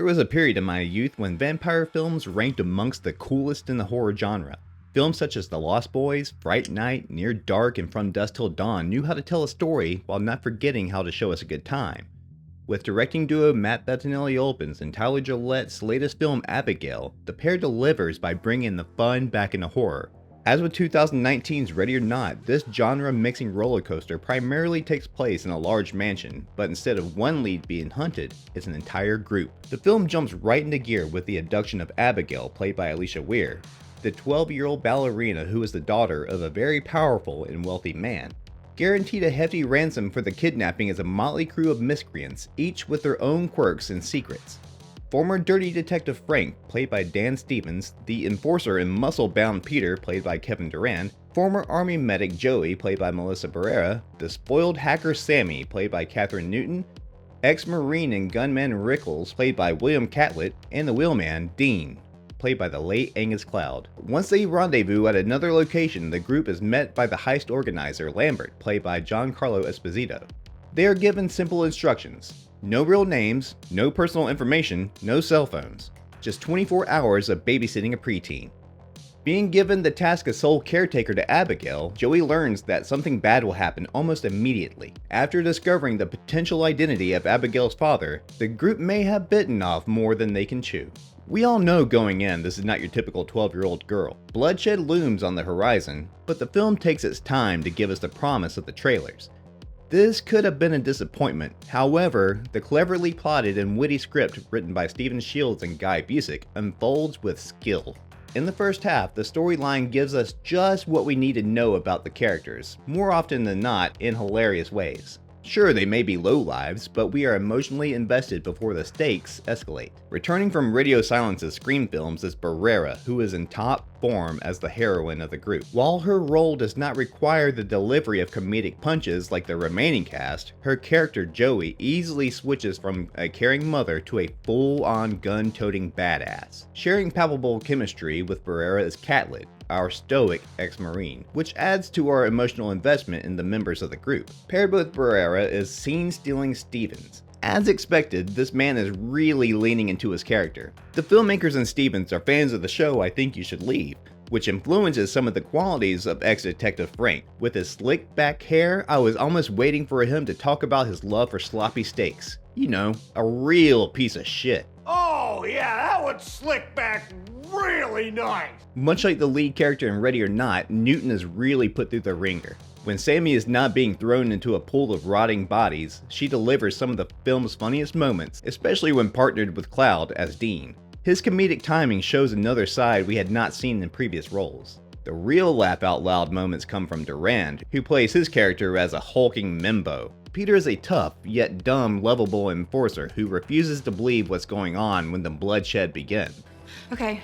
There was a period in my youth when vampire films ranked amongst the coolest in the horror genre. Films such as The Lost Boys, Fright Night, Near Dark, and From Dusk Till Dawn knew how to tell a story while not forgetting how to show us a good time. With directing duo Matt Bettinelli-Olpin's and Tyler Gillett's latest film Abigail, the pair delivers by bringing the fun back into horror. As with 2019's Ready or Not, this genre-mixing roller coaster primarily takes place in a large mansion, but instead of one lead being hunted, it's an entire group. The film jumps right into gear with the abduction of Abigail, played by Alicia Weir, the 12-year-old ballerina who is the daughter of a very powerful and wealthy man. Guaranteed a hefty ransom for the kidnapping is a motley crew of miscreants, each with their own quirks and secrets. Former Dirty Detective Frank, played by Dan Stevens, the enforcer and muscle-bound Peter, played by Kevin Durand, former Army medic Joey, played by Melissa Barrera, the spoiled hacker Sammy, played by Catherine Newton, ex-Marine and gunman Rickles, played by William Catlett, and the wheelman Dean, played by the late Angus Cloud. Once they rendezvous at another location, the group is met by the heist organizer Lambert, played by Giancarlo Esposito. They are given simple instructions. No real names, no personal information, no cell phones. Just 24 hours of babysitting a preteen. Being given the task as sole caretaker to Abigail, Joey learns that something bad will happen almost immediately. After discovering the potential identity of Abigail's father, the group may have bitten off more than they can chew. We all know going in this is not your typical 12-year-old girl. Bloodshed looms on the horizon, but the film takes its time to give us the promise of the trailers. This could have been a disappointment. However, the cleverly plotted and witty script written by Stephen Shields and Guy Busick unfolds with skill. In the first half, the storyline gives us just what we need to know about the characters, more often than not in hilarious ways. Sure, they may be lowlives, but we are emotionally invested before the stakes escalate. Returning from Radio Silence's Scream films is Barrera, who is in top form as the heroine of the group. While her role does not require the delivery of comedic punches like the remaining cast, her character Joey easily switches from a caring mother to a full-on gun-toting badass. Sharing palpable chemistry with Barrera is Catlett, our stoic ex-Marine, which adds to our emotional investment in the members of the group. Paired with Barrera is scene-stealing Stevens. As expected, this man is really leaning into his character. The filmmakers and Stevens are fans of the show I Think You Should Leave, which influences some of the qualities of ex-detective Frank. With his slick back hair, I was almost waiting for him to talk about his love for sloppy steaks. You know, a real piece of shit. Oh yeah, that would slick back really nice. Much like the lead character in Ready or Not, Newton is really put through the ringer. When Sammy is not being thrown into a pool of rotting bodies, she delivers some of the film's funniest moments, especially when partnered with Cloud as Dean. His comedic timing shows another side we had not seen in previous roles. The real laugh out loud moments come from Durand, who plays his character as a hulking Mimbo. Peter is a tough, yet dumb, lovable enforcer who refuses to believe what's going on when the bloodshed begins. Okay,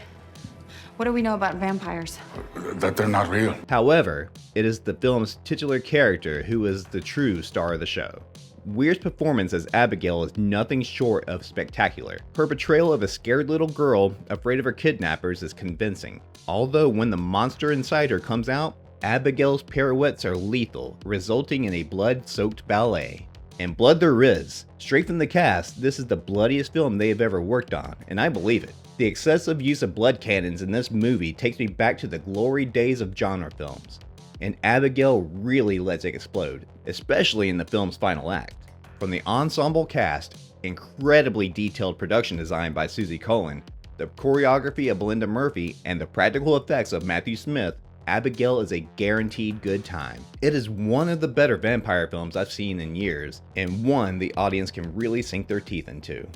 what do we know about vampires? That they're not real. However, it is the film's titular character who is the true star of the show. Weir's performance as Abigail is nothing short of spectacular. Her portrayal of a scared little girl afraid of her kidnappers is convincing. Although when the monster inside her comes out, Abigail's pirouettes are lethal, resulting in a blood-soaked ballet. And blood there is. Straight from the cast, this is the bloodiest film they have ever worked on, and I believe it. The excessive use of blood cannons in this movie takes me back to the glory days of genre films. And Abigail really lets it explode, especially in the film's final act. From the ensemble cast, incredibly detailed production design by Susie Cullen, the choreography of Belinda Murphy, and the practical effects of Matthew Smith, Abigail is a guaranteed good time. It is one of the better vampire films I've seen in years, and one the audience can really sink their teeth into.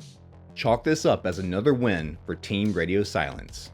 Chalk this up as another win for Team Radio Silence.